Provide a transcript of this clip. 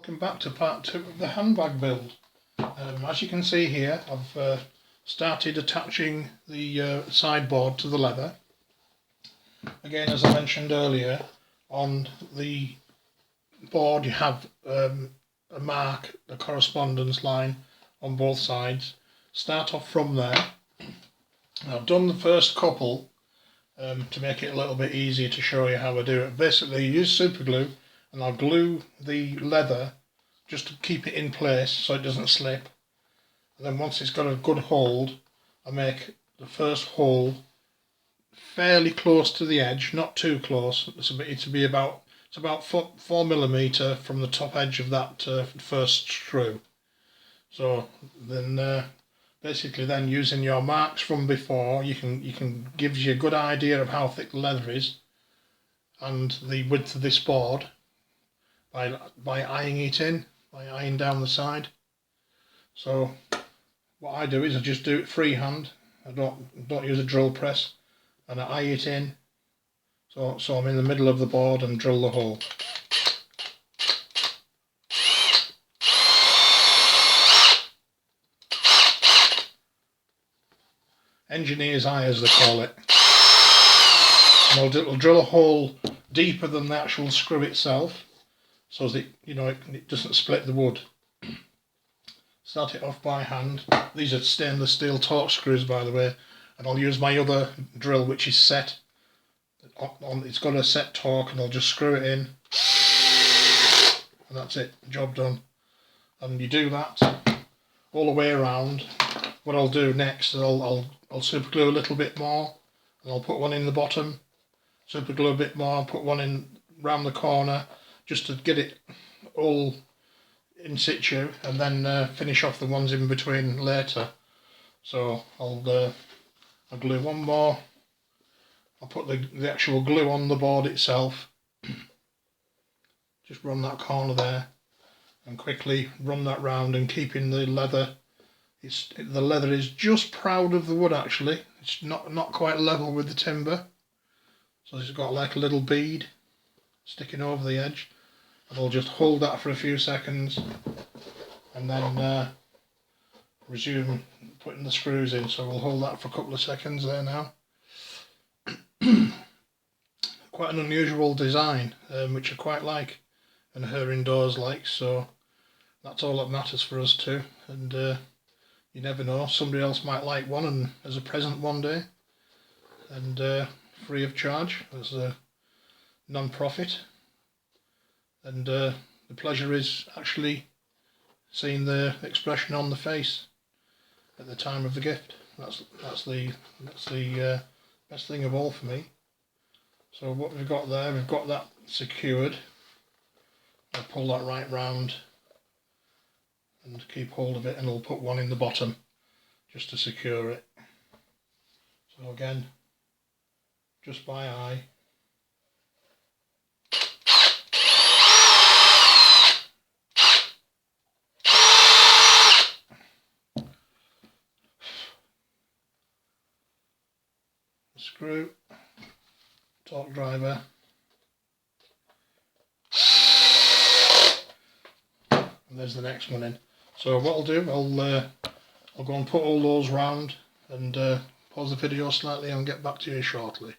Welcome back to part 2 of the handbag build. As you can see here, I've started attaching the sideboard to the leather. Again, as I mentioned earlier, on the board you have a mark, a correspondence line on both sides. Start off from there. I've done the first couple to make it a little bit easier to show you how I do it. Basically, you use super glue and I'll glue the leather just to keep it in place so it doesn't slip. And then once it's got a good hold, I make the first hole fairly close to the edge, not too close. It's about 4mm from the top edge of that first screw. So then basically then using your marks from before, you can gives you a good idea of how thick the leather is and the width of this board by eyeing it in, by eyeing down the side. So what I do is I just do it freehand. I don't use a drill press, and I eye it in so I'm in the middle of the board and drill the hole. Engineer's eye, as they call it. And it'll drill a hole deeper than the actual screw itself, so that it doesn't split the wood. Start it off by hand. These are stainless steel torque screws, by the way, and I'll use my other drill, which is set on. It's got a set torque, and I'll just screw it in, and that's it. Job done. And you do that all the way around. What I'll do next is I'll super glue a little bit more, and I'll put one in the bottom, super glue a bit more, put one in round the corner, just to get it all in situ, and then finish off the ones in between later. So I'll glue one more. I'll put the actual glue on the board itself. Just run that corner there, and quickly run that round, and keeping the leather. The leather is just proud of the wood actually. It's not quite level with the timber, so it's got like a little bead sticking over the edge. And I'll just hold that for a few seconds, and then resume putting the screws in. So we'll hold that for a couple of seconds there now. Quite an unusual design, which I quite like, and her indoors likes. So that's all that matters for us too. And you never know, somebody else might like one, and as a present one day, and free of charge as a non-profit. And the pleasure is actually seeing the expression on the face at the time of the gift. That's the best thing of all for me. So what we've got there, we've got that secured. I'll pull that right round and keep hold of it, and I'll put one in the bottom just to secure it. So again, just by eye. Screw, torque driver, and there's the next one in. So what I'll do, I'll go and put all those round, and pause the video slightly and get back to you shortly.